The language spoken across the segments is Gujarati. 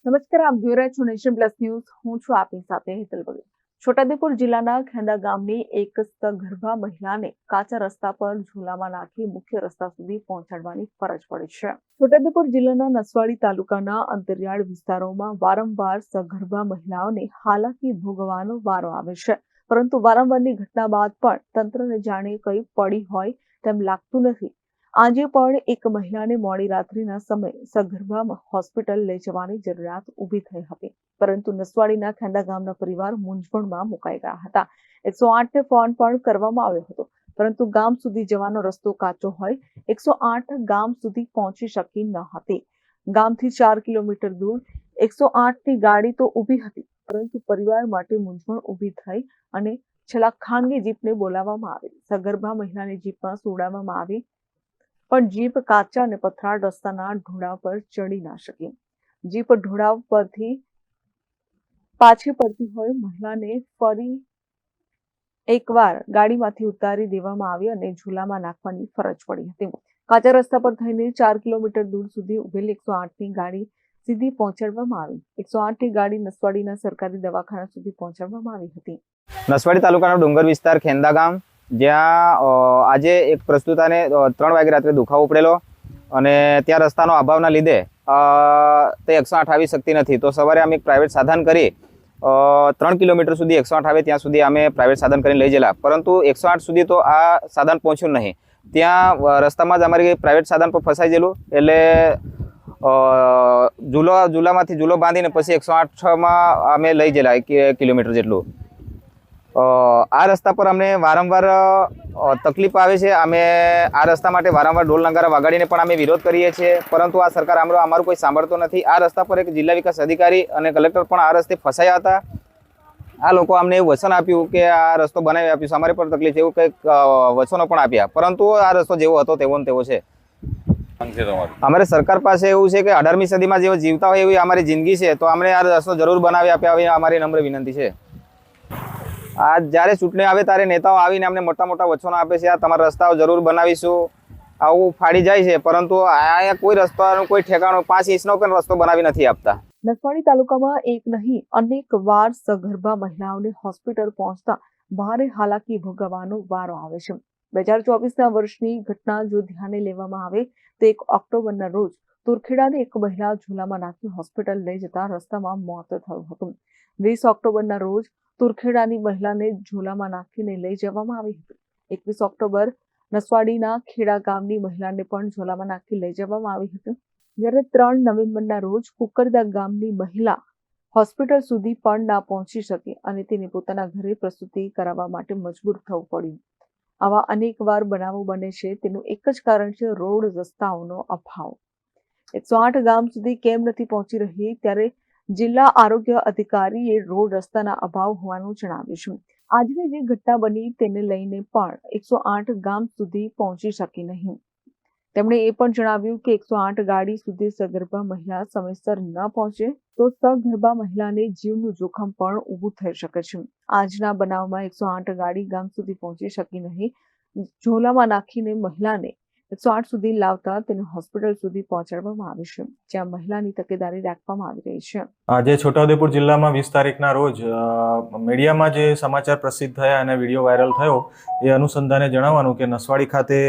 નમસ્કાર, આપ જોઈ રહ્યા છો નેશન પ્લસ ન્યૂઝ. હું છું આપની સાથે હેતલ ભગત. છોટાઉદેપુર જિલ્લાના ખેંદા ગામની એક સગર્ભા મહિલાને કાચા રસ્તા પર ઝૂલામાં નાખી મુખ્ય રસ્તા સુધી પહોંચાડવાની ફરજ પડી છે. છોટાઉદેપુર જિલ્લાના નસવાડી તાલુકાના અંતરિયાળ વિસ્તારોમાં વારંવાર સગર્ભા મહિલાઓને હાલાકી ભોગવવાનો વારો આવે છે, પરંતુ વારંવારની ઘટના બાદ પણ તંત્રને જાણે કંઈ પડી હોય તેમ લાગતું નથી. આજે પણ એક મહિલાને મોડી રાત્રિના સમયે સગર્ભા હોસ્પિટલ લઈ જવાની જરૂરિયાત ઊભી થઈ હતી, પરંતુ નસવાડીના ખેંદા ગામના પરિવાર મૂંઝવણમાં મુકાઈ ગયા હતા. 108ને ફોન પણ કરવામાં આવ્યો હતો, પરંતુ ગામ સુધી જવાનો રસ્તો કાચો હોય 108 ગામ સુધી પહોંચી શકી ન હતી. ગામથી 4 કિલોમીટર દૂર 108ની ગાડી તો ઊભી હતી, પરંતુ પરિવાર માટે મૂંઝવણ ઊભી થઈ અને છેલ્લા ખાનગી જીપને બોલાવવામાં આવી. સગર્ભા મહિલાને જીપમાં સુવડાવવામાં આવી, પણ જીપ કાચા અને પથરાળ રસ્તાના ઢોળાવ પર ચડી ના શકી. જીપ ઢોળાવ પરથી પાછી પડતી હોય મહિલાને ફરી એકવાર ગાડીમાંથી ઉતારી દેવામાં આવી અને ઝૂલામાં નાખવાની ફરજ પડી હતી. કાચા રસ્તા પર થઈને 4 કિલોમીટર દૂર સુધી ઉભેલી 108ની ગાડી સીધી પહોંચાડવામાં આવી. 108ની ગાડી નસવાડીના સરકારી દવાખાના સુધી પહોંચાડવામાં આવી હતી. નસવાડી તાલુકાનો ડુંગર વિસ્તાર ખેંદા ગામ, જ્યાં આજે એક પ્રસ્તુતાને 3 વાગે રાત્રે દુખાવો ઉપડેલો અને ત્યાં રસ્તાનો અભાવના લીધે તે 108 આવી શકતી નથી. તો સવારે અમે એક પ્રાઇવેટ સાધન કરી 3 કિલોમીટર સુધી 108 આવે ત્યાં સુધી અમે પ્રાઇવેટ સાધન કરીને લઈ ગયેલા, પરંતુ 108 સુધી તો આ સાધન પહોંચ્યું નહીં. ત્યાં રસ્તામાં જ અમારી પ્રાઇવેટ સાધન પર ફસાઈ ગયેલું, એટલે ઝૂલામાંથી ઝૂલો બાંધીને પછી 108માં અમે લઈ ગયેલા 1 કિલોમીટર જેટલું. આ રસ્તા પર અમને વારંવાર તકલીફ આવે છે. અમે આ રસ્તા માટે વારંવાર ઢોલ નગારા વગાડીને પણ અમે વિરોધ કરીએ છીએ, પરંતુ આ સરકાર અમારું કોઈ સાંભળતો નથી. આ રસ્તા પર એક જિલ્લા વિકાસ અધિકારી અને કલેક્ટર પણ આ રસ્તે ફસાયા હતા. આ લોકો અમને એવું વચન આપ્યું કે આ રસ્તો બનાવી આપ્યું, અમારે પર તકલીફ એવું કંઈક વચનો પણ આપ્યા, પરંતુ આ રસ્તો જેવો હતો તેવો ને તેવો છે. અમારે સરકાર પાસે એવું છે કે 18મી સદીમાં જેવો જીવતા હોય એવી અમારી જિંદગી છે, તો અમને આ રસ્તો જરૂર બનાવી આપ્યા આવી અમારી નમ્ર વિનંતી છે. આ જ્યારે ચૂંટણી આવે ત્યારે નેતાઓ આવીને અમને મોટા મોટા વચનો આપે છે, આ તમારા રસ્તાઓ જરૂર બનાવીશું, આવું ફાડી જાય છે, પરંતુ અહીંયા કોઈ રસ્તાનું કોઈ ઠેકાણું 5 ઇંચનો પણ રસ્તો બનાવી નથી આપતા. નસવાડી તાલુકામાં એક નહીં અનેક વાર સગર્ભા મહિલાઓને હોસ્પિટલ પહોંચતા ભારે હાલાકી ભોગવવાનો વારો આવે છે. 2024ના વર્ષની ઘટના જો ધ્યાને લેવામાં આવે તો 1 ઓક્ટોબરના રોજ તુરખેડાની એક મહિલા ઝૂલામાં નાખી હોસ્પિટલ લઈ જતા રસ્તામાં મોત થયું હતું. 20 ઓક્ટોબરના રોજ તુરખેડાની મહિલાને ઝૂલામાં નાખીને લઈ જવામાં આવી હતી. 21 ઓક્ટોબર નસવાડીના ખેડા ગામની મહિલાને પણ ઝૂલામાં નાખી લઈ જવામાં આવી હતી. જ્યારે 3 નવેમ્બરના રોજ કુકરદા ગામની મહિલા હોસ્પિટલ સુધી પણ ના પહોંચી શકી અને તેને પોતાના ઘરે પ્રસૂતિ કરાવવા માટે મજબૂર થવું પડ્યું. આવા અનેક વાર બનાવો બને છે, તેનું એક જ કારણ છે રોડ રસ્તાઓનો અભાવ. 108 ગામ સુધી કેમ નથી પહોંચી રહી, ત્યારે જિલ્લા આરોગ્ય અધિકારીએ રોડ રસ્તાના અભાવ હોવાનું જણાવ્યું છે. આજની જે ઘટના બની તેને લઈને પણ 108 ગામ સુધી પહોંચી શકી નહીં. તેમણે એ પણ જણાવ્યું કે 108 ગાડી સુધી સગર્ભા મહિલા સમયસર ન પહોંચે તો સગર્ભા મહિલાને જીવનું જોખમ પણ ઊભું થઈ શકે છે. આજના બનાવમાં 108 ગાડી ગામ સુધી પહોંચી શકી નહીં. ઝોલામાં નાખીને મહિલાને 108 સુધી લાવતા તેને હોસ્પિટલ સુધી પહોંચાડવામાં આવી છે, જ્યાં મહિલાની તકેદારી રાખવામાં આવી રહી છે. આજે છોટાઉદેપુર જિલ્લામાં 20 તારીખના રોજ મીડિયામાં જે સમાચાર પ્રસિદ્ધ થયા અને વિડીયો વાયરલ થયો એ અનુસંધાને જણાવવાનું કે નસવાડી ખાતે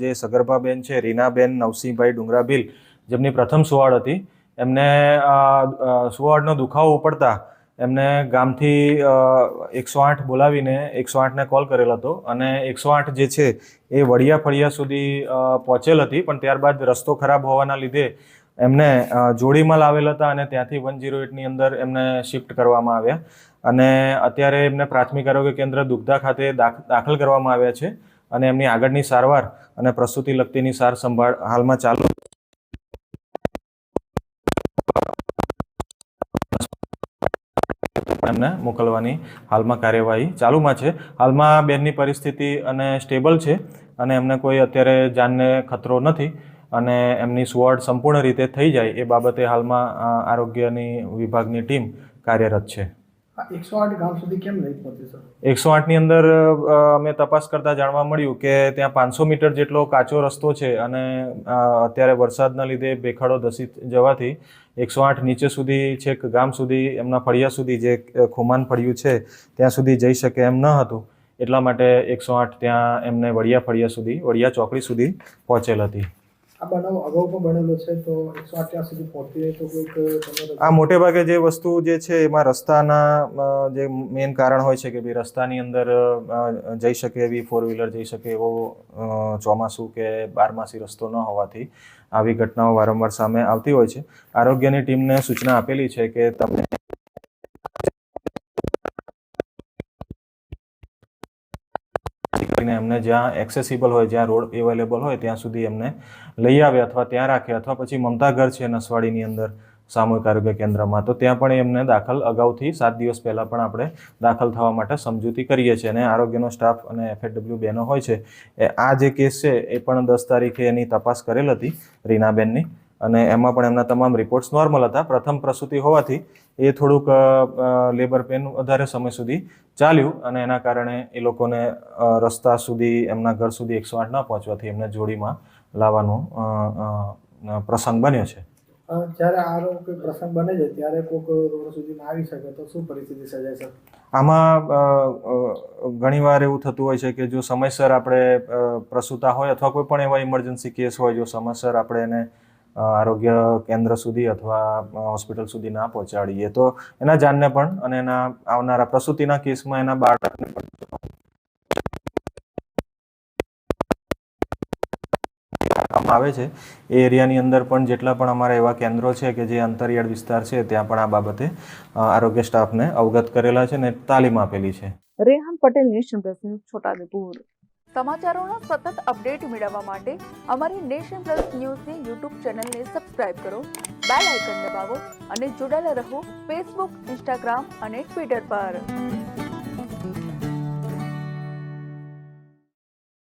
જે સગર્ભાબેન છે રીનાબેન નવસિંહભાઈ ડુંગરાભીલ, જેમની પ્રથમ સુવાડ હતી, એમને સુવાડનો દુખાવો ઉપડતા એમને ગામથી 108 બોલાવીને 108ને કોલ કરેલ હતો અને 108 જે છે એ વડિયા ફળિયા સુધી પહોંચેલ હતી, પણ ત્યારબાદ રસ્તો ખરાબ હોવાના લીધે એમને જોડીમાં લાવેલ હતા અને ત્યાંથી 108ની અંદર એમને શિફ્ટ કરવામાં આવ્યા અને અત્યારે એમને પ્રાથમિક આરોગ્ય કેન્દ્ર દુગ્ધા ખાતે દાખલ કરવામાં આવ્યા છે અને એમની આગળની સારવાર અને પ્રસૂતિ લગતીની સાર સંભાળ હાલમાં ચાલુ એમને મોકલવાની હાલમાં કાર્યવાહી ચાલુમાં છે. હાલમાં બેનની પરિસ્થિતિ અને સ્ટેબલ છે અને એમને કોઈ અત્યારે જાનને ખતરો નથી અને એમની સુવાડ સંપૂર્ણ રીતે થઈ જાય એ બાબતે હાલમાં આરોગ્યની વિભાગની ટીમ કાર્યરત છે. આ 108 ગામ સુધી કેમ નહીં પહોંચી સર? 108ની અંદર અમે તપાસ કરતા જાણવા મળ્યું કે ત્યાં 500 મીટર જેટલો કાચો રસ્તો છે અને અત્યારે વરસાદના લીધે ભેખડો ધસી જવાથી 108 નીચે સુધી છેક ગામ સુધી એમના ફળિયા સુધી જે ખુમાન ફળિયું છે ત્યાં સુધી જઈ શકે એમ ન હતું. એટલા માટે 108 ત્યાં એમને વડિયા ચોકડી સુધી પહોંચેલ હતી. આ બનાવ અગાઉ પણ બનેલો છે તો 108 ત્યાં સુધી પહોંચી રહી તો કોઈક આ મોટે ભાગે જે વસ્તુ જે છે એમાં રસ્તાના જે મેઇન કારણ હોય છે કે ભાઈ રસ્તાની અંદર જઈ શકે એવી 4 વ્હીલર જઈ શકે એવો ચોમાસું કે બારમાસી રસ્તો ન હોવાથી આવી ઘટનાઓ વારંવાર સામે આવતી હોય છે. આરોગ્યની ટીમને સૂચના આપેલી છે કે તમે એમને જ્યાં એક્સેસિબલ હોય, જ્યાં રોડ અવેલેબલ હોય ત્યાં સુધી એમને લઈ આવે અથવા ત્યાં રાખે, અથવા પછી મમતા ઘર છે નસવાડીની અંદર સામૂહિક આરોગ્ય કેન્દ્રમાં, તો ત્યાં પણ એમને દાખલ અગાઉથી 7 દિવસ પહેલાં પણ આપણે દાખલ થવા માટે સમજૂતી કરીએ છીએ. અને આરોગ્યનો સ્ટાફ અને FHW બહેનો હોય છે આ જે કેસ છે એ પણ 10 તારીખે એની તપાસ કરેલ હતી રીનાબેનની, અને એમાં પણ એમના તમામ રિપોર્ટ્સ નોર્મલ હતા. પ્રથમ પ્રસૂતિ હોવાથી એ થોડુંક લેબર પેન વધારે સમય સુધી ચાલ્યું અને એના કારણે એ લોકોને રસ્તા સુધી એમના ઘર સુધી 108 ન પહોંચવાથી એમને જોડીમાં લાવવાનો પ્રસંગ બન્યો છે. જ્યારે આનો કોઈ પ્રસંગ બને છે ત્યારે કોઈક રોડ સુધી ના આવી શકે તો શું પરિસ્થિતિ સર્જાય સર? આમાં ઘણીવાર એવું થતું હોય છે કે જો સમયસર આપણે પ્રસૂતા હોય અથવા કોઈ પણ એવા ઇમરજન્સી કેસ હોય, જો સમયસર આપણે એને આરોગ્ય કેન્દ્ર સુધી અથવા હોસ્પિટલ સુધી ના પહોંચાડીએ તો એના જાનને પણ અને એના આવનારા પ્રસૂતિના કેસમાં એના બાળકને પણ આવે છે. એ એરિયાની અંદર પણ જેટલા પણ અમારા એવા કેન્દ્રો છે કે જે અંતરિયાળ વિસ્તાર છે ત્યાં પણ આ બાબતે આરોગ્ય સ્ટાફને અવગત કરેલા છે અને તાલીમ આપેલી છે. Rehan Patel, nation plus news, Chhota Udaipur. સમાચારોના સતત અપડેટ મેળવવા માટે અમારી નેશન પ્લસ ન્યૂઝની યુટ્યુબ ચેનલને સબસ્ક્રાઇબ કરો, બેલ આઇકન દબાવો અને જોડાયેલા રહો ફેસબુક, ઇન્સ્ટાગ્રામ અને ટ્વિટર પર.